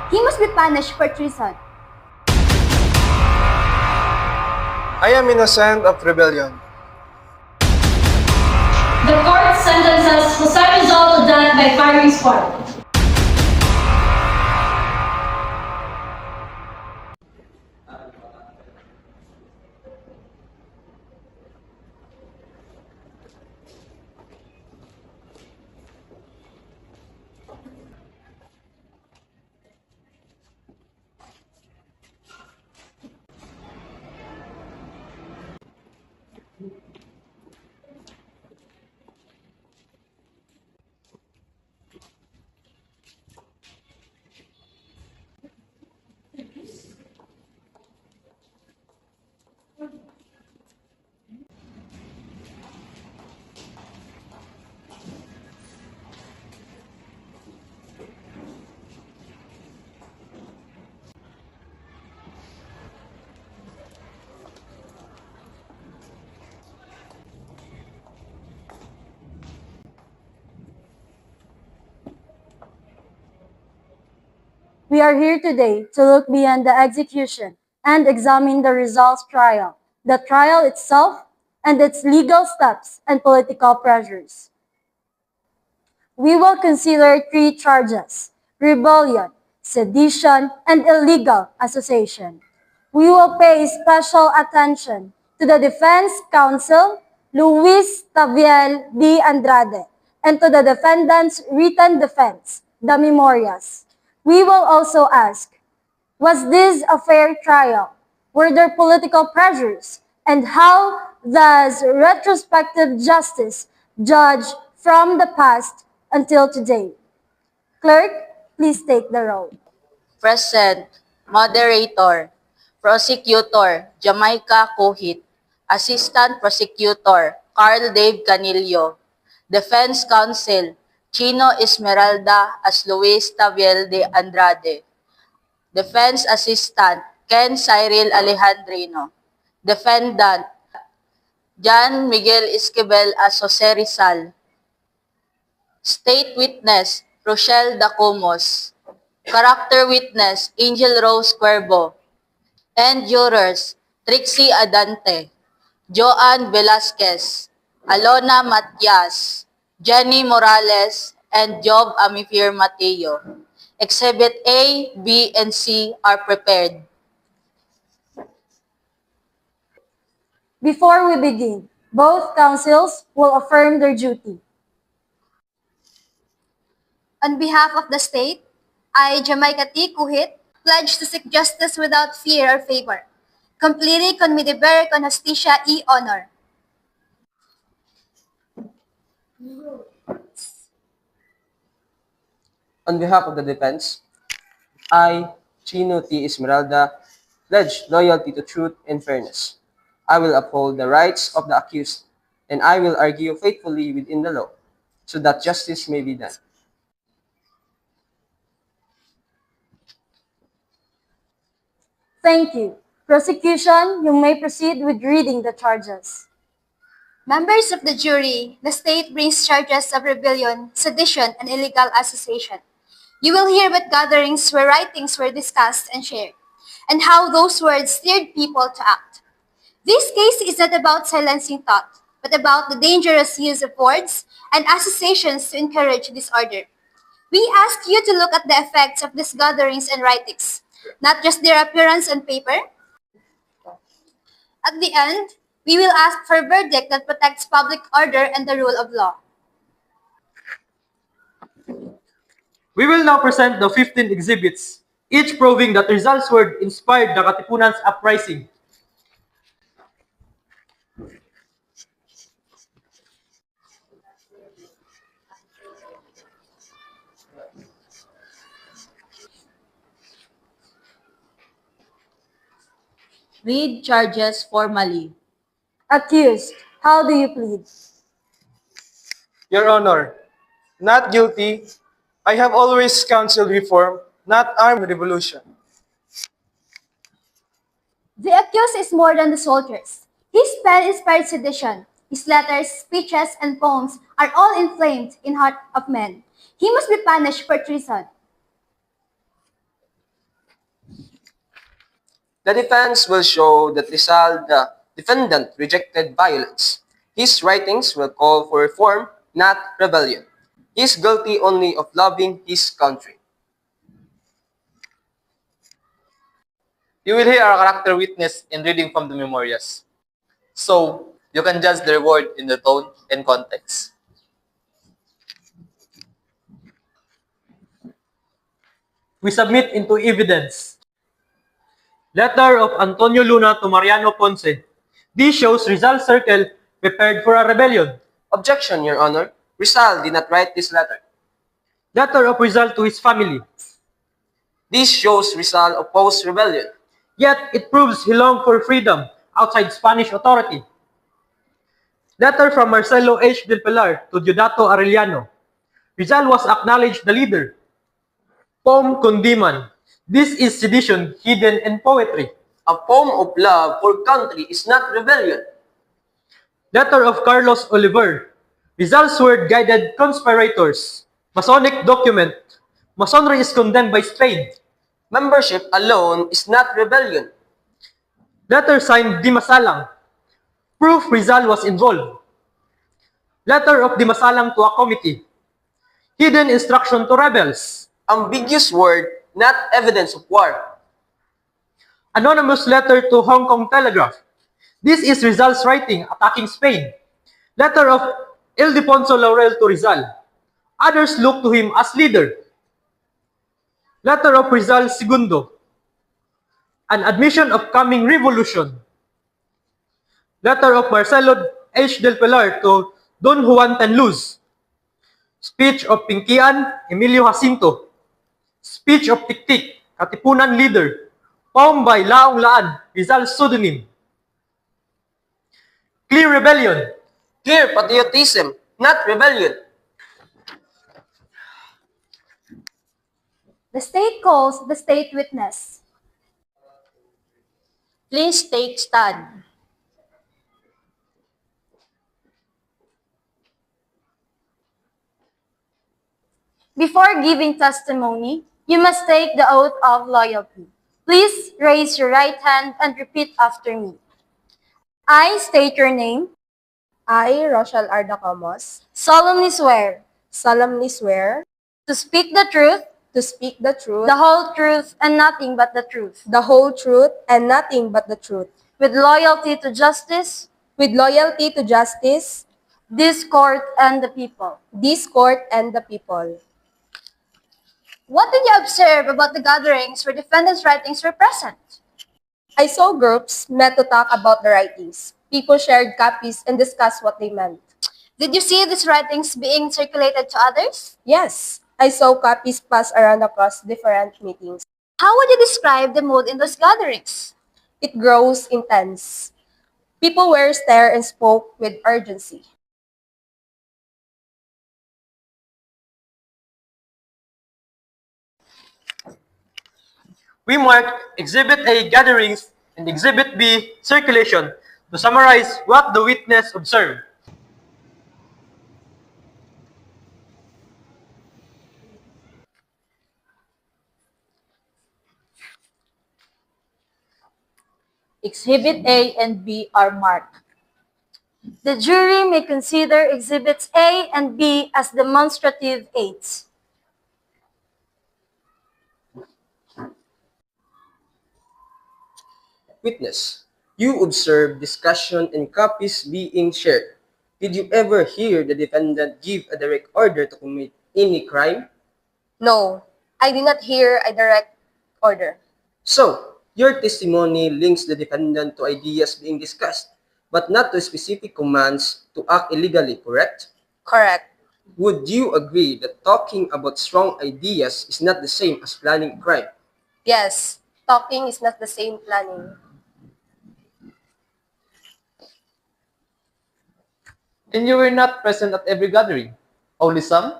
He must be punished for treason. I am innocent of rebellion. The court sentences Jose Rizal to death by firing squad. We are here today to look beyond the execution and examine the results trial, the trial itself, and its legal steps and political pressures. We will consider three charges: rebellion, sedition, and illegal association. We will pay special attention to the defense counsel, Luis Taviel D. Andrade, and to the defendant's written defense, the memorias. We will also ask, was this a fair trial? Were there political pressures? And how does retrospective justice judge from the past until today? Clerk, please take the roll. Present, Moderator, Prosecutor, Jamaica Kuhit, Assistant Prosecutor, Carl Dave Canillo, Defense Counsel, Chino Esmeralda as Luis Taviel de Andrade, Defense Assistant, Ken Cyril Alejandrino, Defendant, John Miguel Esquivel as Jose Rizal, State Witness, Rochelle Dacomos, Character Witness, Angel Rose Cuervo, and Jurors, Trixie Adante, Joanne Velasquez, Alona Matias, Jenny Morales, and Job Amifir Mateo. Exhibit A, B, and C are prepared. Before we begin, both counsels will affirm their duty. On behalf of the state, I, Jamaica T. Kuhit, pledge to seek justice without fear or favor. Completely con mi deber con justicia y honor. On behalf of the defense, I, Chino T. Esmeralda, pledge loyalty to truth and fairness. I will uphold the rights of the accused, and I will argue faithfully within the law, so that justice may be done. Thank you. Prosecution, you may proceed with reading the charges. Members of the jury, the state brings charges of rebellion, sedition, and illegal association. You will hear what gatherings where writings were discussed and shared, and how those words stirred people to act. This case is not about silencing thought, but about the dangerous use of words and associations to encourage disorder. We ask you to look at the effects of these gatherings and writings, not just their appearance on paper. At the end, we will ask for a verdict that protects public order and the rule of law. We will now present the 15 exhibits, each proving that Rizal's word inspired the Katipunan's uprising. Read charges formally. Accused, how do you plead? Your Honor, not guilty. I have always counseled reform, not armed revolution. The accused is more than the soldiers. His pen inspired sedition. His letters, speeches, and poems are all inflamed in heart of men. He must be punished for treason. The defense will show that Rizal, the defendant, rejected violence. His writings will call for reform, not rebellion. He is guilty only of loving his country. You will hear our character witness in reading from the memorials. So, you can judge their word in the tone and context. We submit into evidence. Letter of Antonio Luna to Mariano Ponce. This shows Rizal Circle prepared for a rebellion. Objection, Your Honor. Rizal did not write this letter. Letter of Rizal to his family. This shows Rizal opposed rebellion. Yet it proves he longed for freedom outside Spanish authority. Letter from Marcelo H. del Pilar to Diodato Arellano. Rizal was acknowledged the leader. Poem Kundiman. This is sedition hidden in poetry. A poem of love for country is not rebellion. Letter of Carlos Oliver. Rizal's word guided conspirators. Masonic document. Masonry is condemned by Spain. Membership alone is not rebellion. Letter signed Dimasalang. Proof Rizal was involved. Letter of Dimasalang to a committee. Hidden instruction to rebels. Ambiguous word, not evidence of war. Anonymous letter to Hong Kong Telegraph. This is Rizal's writing attacking Spain. Letter of Ildefonso Laurel to Rizal. Others look to him as leader. Letter of Rizal Segundo. An admission of coming revolution. Letter of Marcelo H. del Pilar to Don Juan Tenluz. Speech of Pinkian Emilio Jacinto. Speech of Tiktik, Katipunan leader. Poem by Laong Laan, Rizal's pseudonym. Clear rebellion. Clear patriotism, not rebellion. The state calls the state witness. Please take stand. Before giving testimony, you must take the oath of loyalty. Please raise your right hand and repeat after me. I state your name. I, Rochelle Ardacomos, Solemnly swear solemnly swear to speak the truth, to speak the truth, the whole truth, and nothing but the truth, the whole truth, and nothing but the truth, with loyalty to justice, with loyalty to justice, this court, and the people. this court, and the people. What did you observe about the gatherings where defendants' writings were present? I saw groups met to talk about the writings. People shared copies and discussed what they meant. Did you see these writings being circulated to others? Yes, I saw copies passed around across different meetings. How would you describe the mood in those gatherings? It grows intense. People were stirred and spoke with urgency. We mark Exhibit A gatherings and Exhibit B circulation to summarize what the witness observed. Exhibit A and B are marked. The jury may consider Exhibits A and B as demonstrative aids. Witness, you observed discussion and copies being shared. Did you ever hear the defendant give a direct order to commit any crime? No, I did not hear a direct order. So, your testimony links the defendant to ideas being discussed, but not to specific commands to act illegally, correct? Correct. Would you agree that talking about strong ideas is not the same as planning a crime? Yes, talking is not the same planning. And you were not present at every gathering, only some?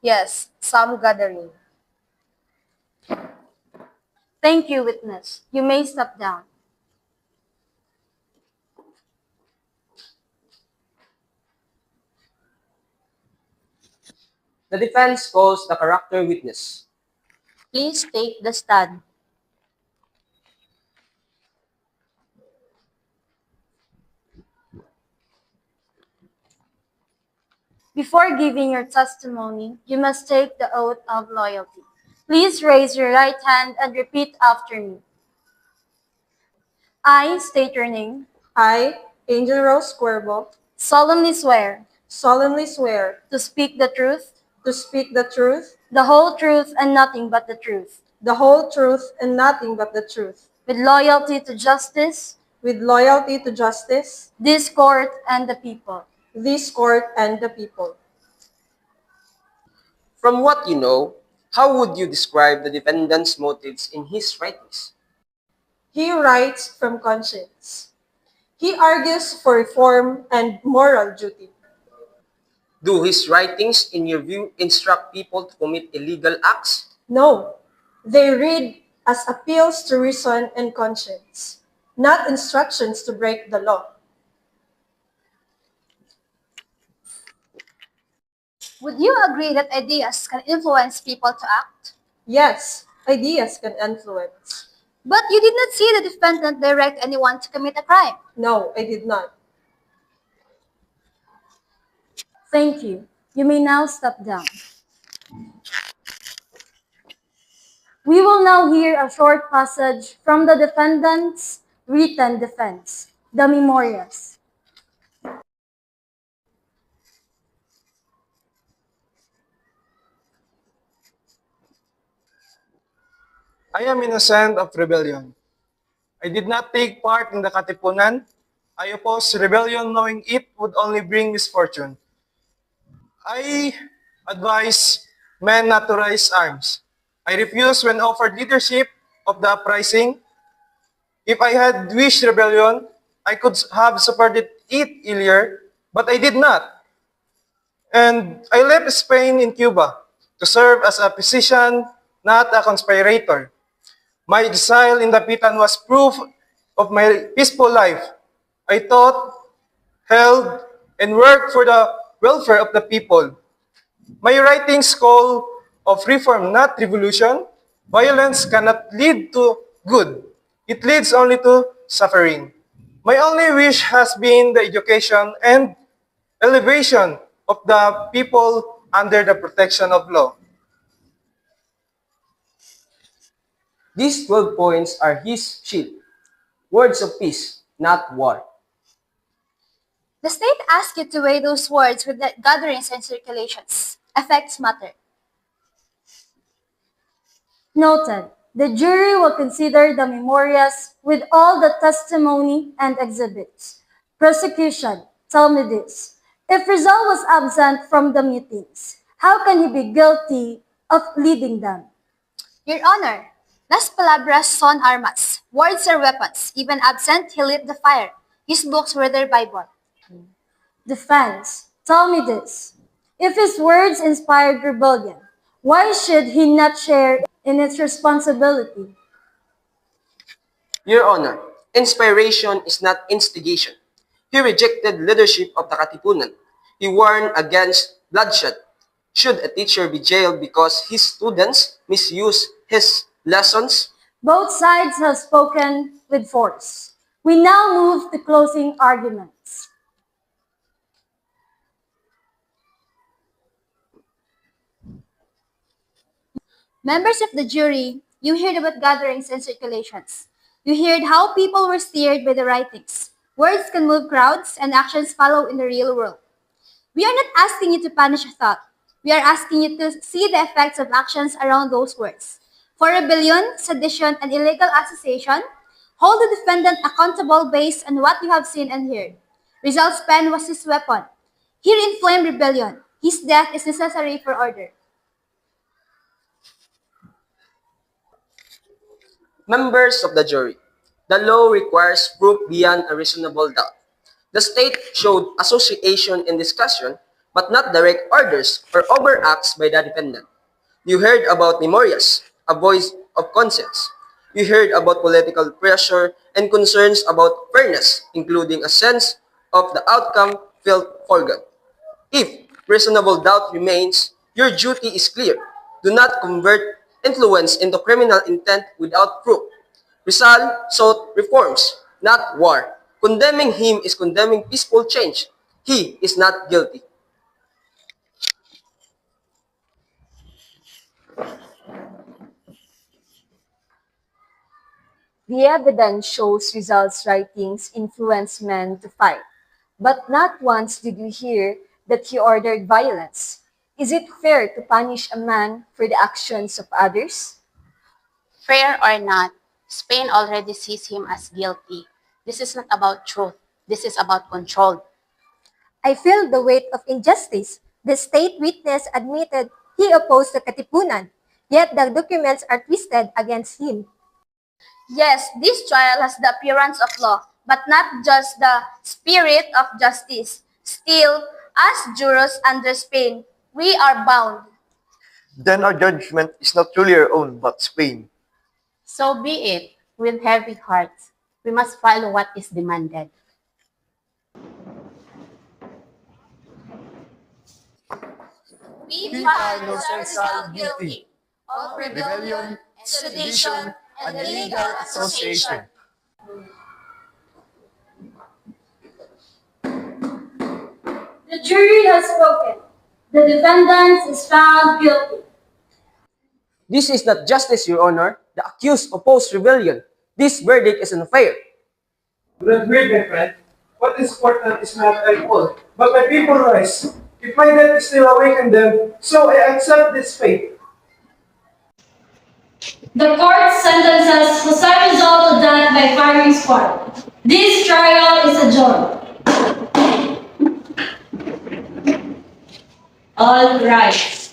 Yes, some gathering. Thank you, witness. You may step down. The defense calls the character witness. Please take the stand. Before giving your testimony, you must take the oath of loyalty. Please raise your right hand and repeat after me. I state your name. I, Angel Rose Cuervo, Solemnly swear to speak the truth, the whole truth and nothing but the truth, the whole truth, and nothing but the truth, with loyalty to justice, with loyalty to justice, this court, and the people. this court, and the people. From what you know, how would you describe the defendant's motives in his writings? He writes from conscience. He argues for reform and moral duty. Do his writings, in your view, instruct people to commit illegal acts? No, they read as appeals to reason and conscience, not instructions to break the law. Would you agree that ideas can influence people to act? Yes, ideas can influence. But you did not see the defendant direct anyone to commit a crime. No, I did not. Thank you. You may now step down. We will now hear a short passage from the defendant's written defense, the memorias. I am innocent of rebellion. I did not take part in the Katipunan. I opposed rebellion knowing it would only bring misfortune. I advise men not to raise arms. I refused when offered leadership of the uprising. If I had wished rebellion, I could have supported it earlier, but I did not. And I left Spain in Cuba to serve as a physician, not a conspirator. My exile in Dapitan was proof of my peaceful life. I taught, held, and worked for the welfare of the people. My writings call of reform, not revolution. Violence cannot lead to good. It leads only to suffering. My only wish has been the education and elevation of the people under the protection of law. These 12 points are his shield, words of peace, not war. The state asks you to weigh those words with the gatherings and circulations. Effects matter. Noted. The jury will consider the memorias with all the testimony and exhibits. Prosecution, tell me this. If Rizal was absent from the meetings, how can he be guilty of leading them? Your Honor, las palabras son armas. Words are weapons. Even absent, he lit the fire. His books were their Bible. Defense, tell me this. If his words inspired rebellion, why should he not share in its responsibility? Your Honor, inspiration is not instigation. He rejected leadership of the Katipunan. He warned against bloodshed. Should a teacher be jailed because his students misuse his lessons? Both sides have spoken with force. We now move to closing arguments. Members of the jury, you heard about gatherings and circulations. You heard how people were steered by the writings. Words can move crowds and actions follow in the real world. We are not asking you to punish a thought. We are asking you to see the effects of actions around those words. For rebellion, sedition, and illegal association, hold the defendant accountable based on what you have seen and heard. Rizal's pen was his weapon. He inflamed rebellion. His death is necessary for order. Members of the jury, the law requires proof beyond a reasonable doubt. The state showed association in discussion, but not direct orders or overacts by the defendant. You heard about memorias, a voice of conscience. You heard about political pressure and concerns about fairness, including a sense of the outcome felt foregone. If reasonable doubt remains, your duty is clear. Do not convert influence into criminal intent without proof. Rizal sought reforms, not war. Condemning him is condemning peaceful change. He is not guilty. The evidence shows Rizal's writings influenced men to fight, but not once did we hear that he ordered violence. Is it fair to punish a man for the actions of others? Fair or not, Spain already sees him as guilty. This is not about truth. This is about control. I feel the weight of injustice. The state witness admitted he opposed the Katipunan, yet the documents are twisted against him. Yes, this trial has the appearance of law, but not just the spirit of justice. Still, as jurors under Spain, we are bound. Then our judgment is not truly our own, but Spain. So be it, with heavy hearts. We must follow what is demanded. We find Rizal guilty of rebellion, sedition, and illegal association. The jury has spoken. The defendant is found guilty. This is not justice, Your Honor. The accused opposed rebellion. This verdict is unfair. Do not grieve, my friend. What is important is not I fall, but my people rise. If my death is still awakened them, so I accept this fate. The court sentences Jose Rizal to death by firing squad. This trial is adjourned. All rise.